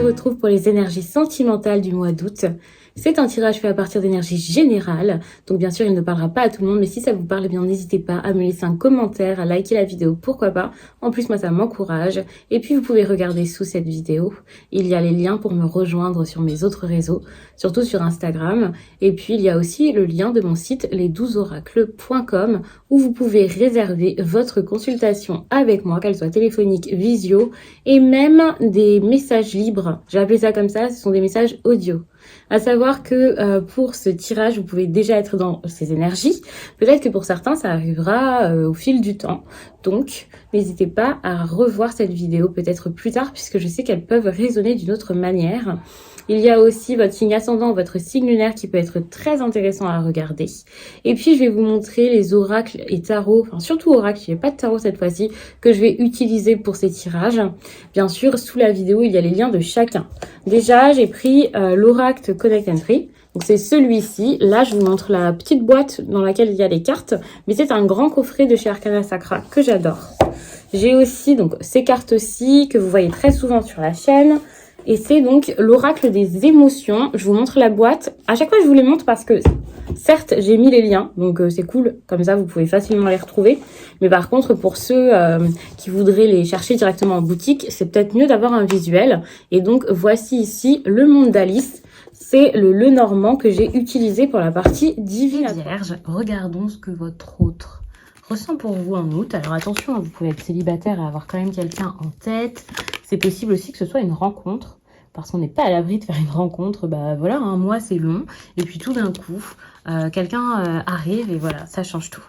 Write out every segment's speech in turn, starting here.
se retrouve pour les énergies sentimentales du mois d'août. C'est un tirage fait à partir d'énergie générale, donc bien sûr il ne parlera pas à tout le monde, mais si ça vous parle, eh bien n'hésitez pas à me laisser un commentaire, à liker la vidéo, pourquoi pas. En plus moi ça m'encourage. Et puis vous pouvez regarder sous cette vidéo, il y a les liens pour me rejoindre sur mes autres réseaux, surtout sur Instagram. Et puis il y a aussi le lien de mon site les12oracles.com où vous pouvez réserver votre consultation avec moi, qu'elle soit téléphonique, visio et même des messages libres. J'ai appelé ça comme ça, ce sont des messages audio. À savoir que pour ce tirage, vous pouvez déjà être dans ces énergies. Peut-être que pour certains, ça arrivera au fil du temps. Donc, n'hésitez pas à revoir cette vidéo peut-être plus tard, puisque je sais qu'elles peuvent résonner d'une autre manière. Il y a aussi votre signe ascendant, votre signe lunaire qui peut être très intéressant à regarder. Et puis, je vais vous montrer les oracles et tarots, enfin surtout oracles, il n'y a pas de tarot cette fois-ci, que je vais utiliser pour ces tirages. Bien sûr, sous la vidéo, il y a les liens de chacun. Déjà, j'ai pris l'oracle Connect and Free. Donc c'est celui-ci. Là, je vous montre la petite boîte dans laquelle il y a les cartes. Mais c'est un grand coffret de chez Arcana Sacra que j'adore. J'ai aussi donc ces cartes-ci que vous voyez très souvent sur la chaîne. Et c'est donc l'oracle des émotions. Je vous montre la boîte. À chaque fois, je vous les montre parce que, certes, j'ai mis les liens. Donc, c'est cool. Comme ça, vous pouvez facilement les retrouver. Mais par contre, pour ceux qui voudraient les chercher directement en boutique, c'est peut-être mieux d'avoir un visuel. Et donc, voici ici le monde d'Alice. C'est le Normand que j'ai utilisé pour la partie divine. Vierge, regardons ce que votre autre ressent pour vous en août. Alors attention, vous pouvez être célibataire et avoir quand même quelqu'un en tête. C'est possible aussi que ce soit une rencontre, parce qu'on n'est pas à l'abri de faire une rencontre. Bah voilà, un mois c'est long, et puis tout d'un coup, quelqu'un arrive et voilà, ça change tout.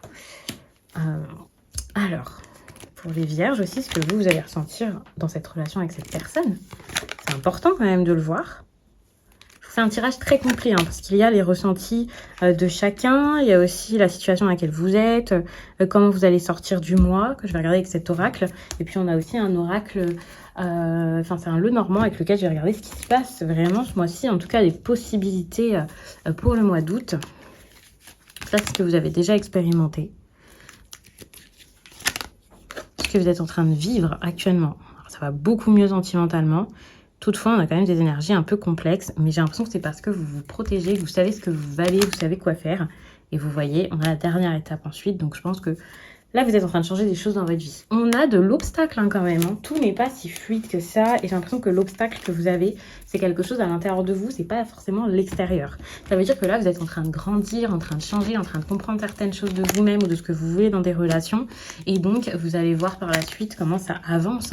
Alors, pour les vierges aussi, ce que vous allez ressentir dans cette relation avec cette personne, c'est important quand même de le voir. C'est un tirage très complet, parce qu'il y a les ressentis de chacun, il y a aussi la situation dans laquelle vous êtes, comment vous allez sortir du mois, que je vais regarder avec cet oracle. Et puis on a aussi un oracle, c'est un Lenormand avec lequel je vais regarder ce qui se passe vraiment ce mois-ci, en tout cas les possibilités pour le mois d'août. Ça, c'est ce que vous avez déjà expérimenté. Ce que vous êtes en train de vivre actuellement. Alors, ça va beaucoup mieux sentimentalement. Toutefois, on a quand même des énergies un peu complexes, mais j'ai l'impression que c'est parce que vous vous protégez, que vous savez ce que vous valez, vous savez quoi faire. Et vous voyez, on a la dernière étape ensuite, donc je pense que là, vous êtes en train de changer des choses dans votre vie. On a de l'obstacle quand même, Tout n'est pas si fluide que ça, et j'ai l'impression que l'obstacle que vous avez, c'est quelque chose à l'intérieur de vous, c'est pas forcément l'extérieur. Ça veut dire que là, vous êtes en train de grandir, en train de changer, en train de comprendre certaines choses de vous-même ou de ce que vous voulez dans des relations, et donc, vous allez voir par la suite comment ça avance,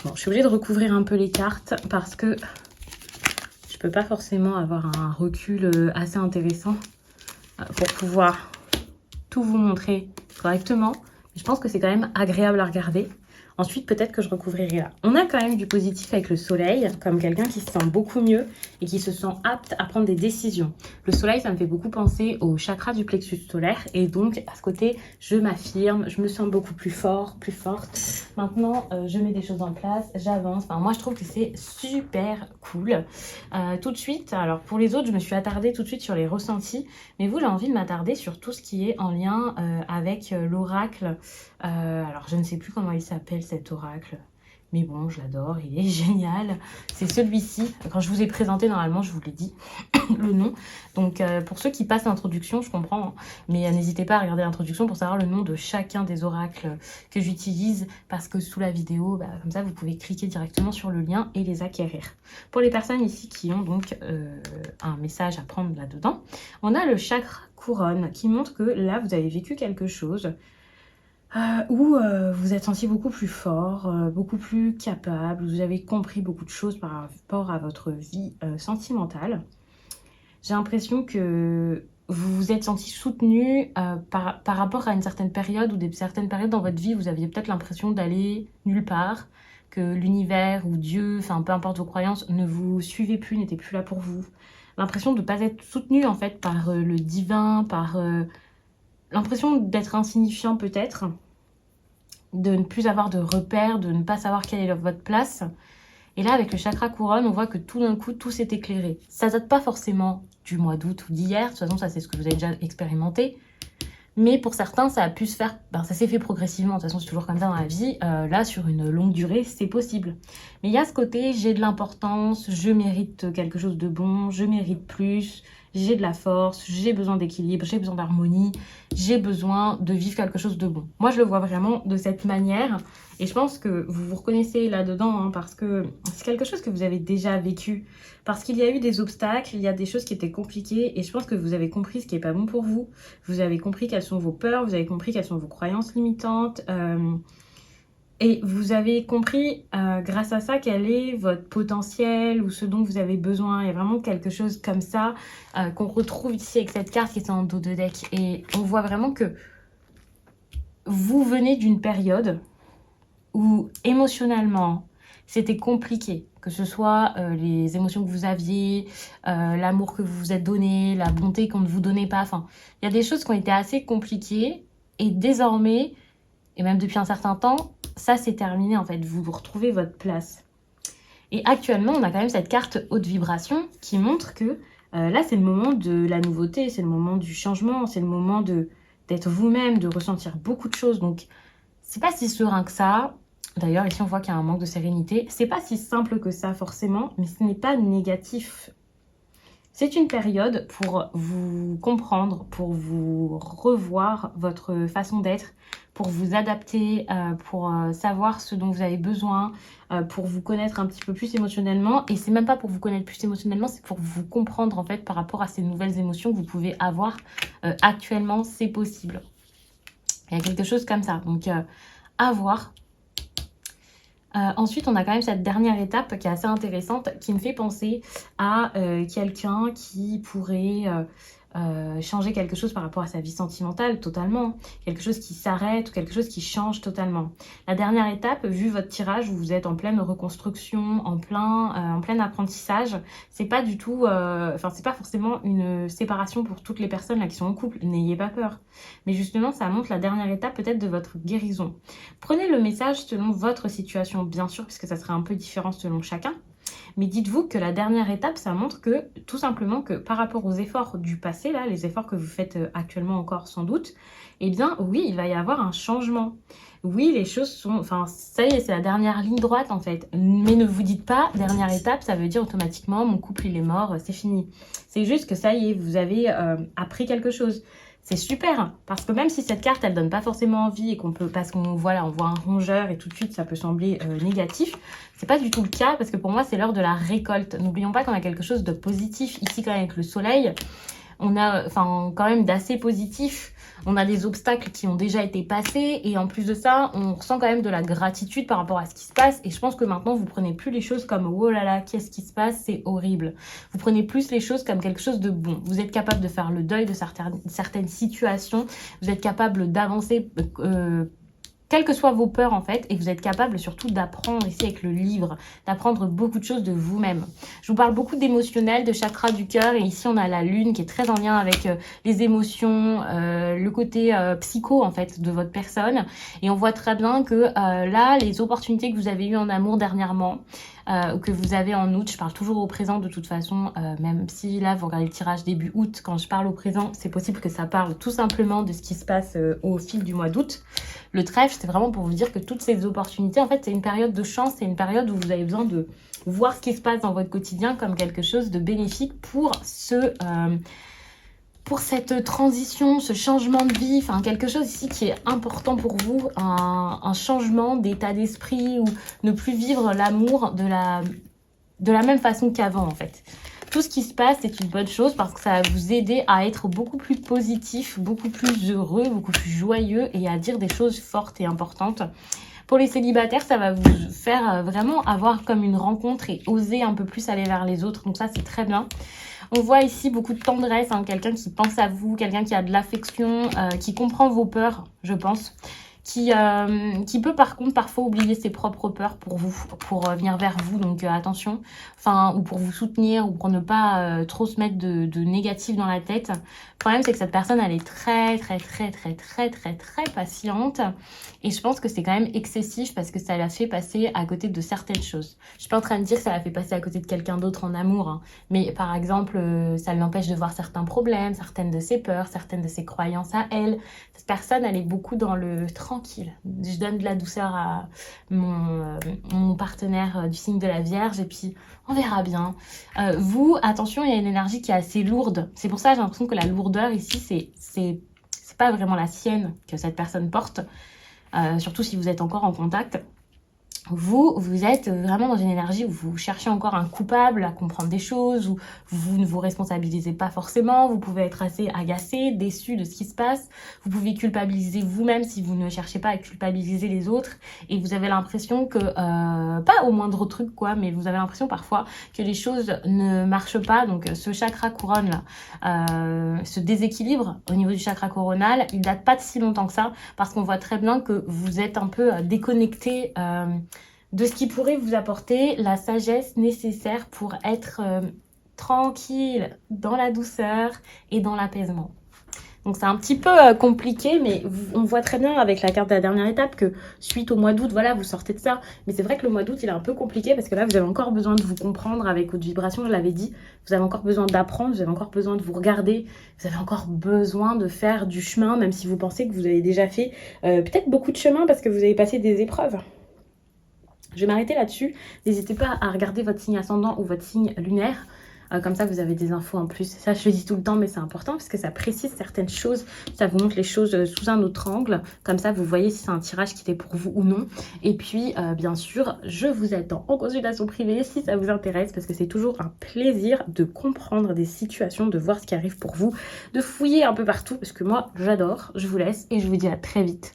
Bon, je suis obligée de recouvrir un peu les cartes parce que je peux pas forcément avoir un recul assez intéressant pour pouvoir tout vous montrer correctement. Mais je pense que c'est quand même agréable à regarder. Ensuite, peut-être que je recouvrirai là. On a quand même du positif avec le soleil, comme quelqu'un qui se sent beaucoup mieux et qui se sent apte à prendre des décisions. Le soleil, ça me fait beaucoup penser au chakra du plexus solaire. Et donc, à ce côté, je m'affirme, je me sens beaucoup plus fort, plus forte. Maintenant, je mets des choses en place, j'avance. Enfin, moi, je trouve que c'est super cool. Tout de suite, alors pour les autres, je me suis attardée tout de suite sur les ressentis. Mais vous, j'ai envie de m'attarder sur tout ce qui est en lien avec l'oracle. Alors, je ne sais plus comment il s'appelle cet oracle. Mais bon, je l'adore, il est génial. C'est celui-ci. Quand je vous ai présenté, normalement, je vous l'ai dit, le nom. Donc, pour ceux qui passent l'introduction, je comprends. Mais n'hésitez pas à regarder l'introduction pour savoir le nom de chacun des oracles que j'utilise. Parce que sous la vidéo, comme ça, vous pouvez cliquer directement sur le lien et les acquérir. Pour les personnes ici qui ont donc un message à prendre là-dedans, on a le chakra couronne qui montre que là, vous avez vécu quelque chose où vous êtes senti beaucoup plus fort, beaucoup plus capable, vous avez compris beaucoup de choses par rapport à votre vie sentimentale. J'ai l'impression que vous vous êtes senti soutenu par rapport à une certaine période ou certaines périodes dans votre vie, vous aviez peut-être l'impression d'aller nulle part, que l'univers ou Dieu, enfin peu importe vos croyances, ne vous suivait plus, n'était plus là pour vous. L'impression de ne pas être soutenu en fait par le divin, par l'impression d'être insignifiant peut-être, de ne plus avoir de repères, de ne pas savoir quelle est votre place. Et là, avec le chakra couronne, on voit que tout d'un coup, tout s'est éclairé. Ça date pas forcément du mois d'août ou d'hier, de toute façon, ça c'est ce que vous avez déjà expérimenté. Mais pour certains, ça a pu se faire, ça s'est fait progressivement, de toute façon c'est toujours comme ça dans la vie, là sur une longue durée c'est possible. Mais il y a ce côté, j'ai de l'importance, je mérite quelque chose de bon, je mérite plus, j'ai de la force, j'ai besoin d'équilibre, j'ai besoin d'harmonie, j'ai besoin de vivre quelque chose de bon. Moi je le vois vraiment de cette manière et je pense que vous vous reconnaissez là-dedans hein, parce que c'est quelque chose que vous avez déjà vécu. Parce qu'il y a eu des obstacles, il y a des choses qui étaient compliquées et je pense que vous avez compris ce qui n'est pas bon pour vous. Vous avez compris quelles sont vos peurs, vous avez compris quelles sont vos croyances limitantes. Et vous avez compris grâce à ça quel est votre potentiel ou ce dont vous avez besoin. Il y a vraiment quelque chose comme ça qu'on retrouve ici avec cette carte qui est en dos de deck. Et on voit vraiment que vous venez d'une période où émotionnellement c'était compliqué. Que ce soit les émotions que vous aviez, l'amour que vous vous êtes donné, la bonté qu'on ne vous donnait pas. Enfin, il y a des choses qui ont été assez compliquées et désormais, et même depuis un certain temps, ça c'est terminé en fait. Vous retrouvez votre place. Et actuellement, on a quand même cette carte haute vibration qui montre que là c'est le moment de la nouveauté, c'est le moment du changement, c'est le moment d'être vous-même, de ressentir beaucoup de choses. Donc, c'est pas si serein que ça. D'ailleurs, ici, on voit qu'il y a un manque de sérénité. C'est pas si simple que ça, forcément, mais ce n'est pas négatif. C'est une période pour vous comprendre, pour vous revoir votre façon d'être, pour vous adapter, pour savoir ce dont vous avez besoin, pour vous connaître un petit peu plus émotionnellement. Et c'est même pas pour vous connaître plus émotionnellement, c'est pour vous comprendre, en fait, par rapport à ces nouvelles émotions que vous pouvez avoir actuellement. C'est possible. Il y a quelque chose comme ça. Donc, à voir. Ensuite, on a quand même cette dernière étape qui est assez intéressante, qui me fait penser à quelqu'un qui pourrait changer quelque chose par rapport à sa vie sentimentale totalement, quelque chose qui s'arrête ou quelque chose qui change totalement. La dernière étape, vu votre tirage où vous êtes en pleine reconstruction, en plein apprentissage, c'est pas du tout, c'est pas forcément une séparation pour toutes les personnes là qui sont en couple, n'ayez pas peur. Mais justement, ça montre la dernière étape peut-être de votre guérison. Prenez le message selon votre situation, bien sûr, puisque ça sera un peu différent selon chacun. Mais dites-vous que la dernière étape, ça montre que, tout simplement, que par rapport aux efforts du passé, là, les efforts que vous faites actuellement encore sans doute, eh bien, oui, il va y avoir un changement. Oui, les choses sont... Enfin, ça y est, c'est la dernière ligne droite, en fait. Mais ne vous dites pas, dernière étape, ça veut dire automatiquement, mon couple, il est mort, c'est fini. C'est juste que ça y est, vous avez appris quelque chose. C'est super, parce que même si cette carte, elle donne pas forcément envie et qu'on peut, parce qu'on voit là, on voit un rongeur et tout de suite, ça peut sembler négatif, c'est pas du tout le cas, parce que pour moi, c'est l'heure de la récolte. N'oublions pas qu'on a quelque chose de positif ici quand même avec le soleil. On a quand même d'assez positif. On a des obstacles qui ont déjà été passés et en plus de ça, on ressent quand même de la gratitude par rapport à ce qui se passe. Et je pense que maintenant, vous prenez plus les choses comme « oh là là, qu'est-ce qui se passe, c'est horrible ». Vous prenez plus les choses comme quelque chose de bon. Vous êtes capable de faire le deuil de certaines situations. Vous êtes capable d'avancer quelles que soient vos peurs en fait, et vous êtes capable surtout d'apprendre ici avec le livre, d'apprendre beaucoup de choses de vous-même. Je vous parle beaucoup d'émotionnel, de chakra du cœur, et ici on a la lune qui est très en lien avec les émotions, le côté psycho en fait de votre personne, et on voit très bien que là, les opportunités que vous avez eues en amour dernièrement, que vous avez en août, je parle toujours au présent de toute façon, même si là vous regardez le tirage début août, quand je parle au présent, c'est possible que ça parle tout simplement de ce qui se passe au fil du mois d'août. Le trèfle, c'est vraiment pour vous dire que toutes ces opportunités, en fait, c'est une période de chance, c'est une période où vous avez besoin de voir ce qui se passe dans votre quotidien comme quelque chose de bénéfique pour pour cette transition, ce changement de vie, enfin quelque chose ici qui est important pour vous, un changement d'état d'esprit ou ne plus vivre l'amour de la même façon qu'avant en fait. Tout ce qui se passe, c'est une bonne chose parce que ça va vous aider à être beaucoup plus positif, beaucoup plus heureux, beaucoup plus joyeux et à dire des choses fortes et importantes. Pour les célibataires, ça va vous faire vraiment avoir comme une rencontre et oser un peu plus aller vers les autres. Donc ça, c'est très bien. On voit ici beaucoup de tendresse, hein, quelqu'un qui pense à vous, quelqu'un qui a de l'affection, qui comprend vos peurs, je pense, qui peut par contre parfois oublier ses propres peurs pour vous, pour venir vers vous, donc attention, enfin, ou pour vous soutenir, ou pour ne pas trop se mettre de négatif dans la tête. Le problème, c'est que cette personne, elle est très patiente, et je pense que c'est quand même excessif parce que ça l'a fait passer à côté de certaines choses. Je suis pas en train de dire que ça l'a fait passer à côté de quelqu'un d'autre en amour, hein, mais par exemple, ça l'empêche de voir certains problèmes, certaines de ses peurs, certaines de ses croyances à elle. Cette personne, elle est beaucoup dans le tranquille. Je donne de la douceur à mon partenaire du signe de la Vierge, et puis on verra bien. Vous, attention, il y a une énergie qui est assez lourde. C'est pour ça que j'ai l'impression que la lourdeur ici, c'est pas vraiment la sienne que cette personne porte. Surtout si vous êtes encore en contact. Vous êtes vraiment dans une énergie où vous cherchez encore un coupable à comprendre des choses, où vous ne vous responsabilisez pas forcément, vous pouvez être assez agacé, déçu de ce qui se passe, vous pouvez culpabiliser vous-même si vous ne cherchez pas à culpabiliser les autres, et vous avez l'impression que, pas au moindre truc quoi, mais vous avez l'impression parfois que les choses ne marchent pas, donc ce chakra couronne là, ce déséquilibre au niveau du chakra coronal, il date pas de si longtemps que ça, parce qu'on voit très bien que vous êtes un peu déconnecté de ce qui pourrait vous apporter la sagesse nécessaire pour être tranquille, dans la douceur et dans l'apaisement. Donc c'est un petit peu compliqué, mais on voit très bien avec la carte de la dernière étape que suite au mois d'août, voilà, vous sortez de ça. Mais c'est vrai que le mois d'août, il est un peu compliqué parce que là, vous avez encore besoin de vous comprendre avec votre vibration, je l'avais dit. Vous avez encore besoin d'apprendre, vous avez encore besoin de vous regarder, vous avez encore besoin de faire du chemin, même si vous pensez que vous avez déjà fait peut-être beaucoup de chemin parce que vous avez passé des épreuves. Je vais m'arrêter là-dessus. N'hésitez pas à regarder votre signe ascendant ou votre signe lunaire. Comme ça, vous avez des infos en plus. Ça, je le dis tout le temps, mais c'est important parce que ça précise certaines choses. Ça vous montre les choses sous un autre angle. Comme ça, vous voyez si c'est un tirage qui était pour vous ou non. Et puis, bien sûr, je vous attends en consultation privée si ça vous intéresse parce que c'est toujours un plaisir de comprendre des situations, de voir ce qui arrive pour vous, de fouiller un peu partout parce que moi, j'adore. Je vous laisse et je vous dis à très vite.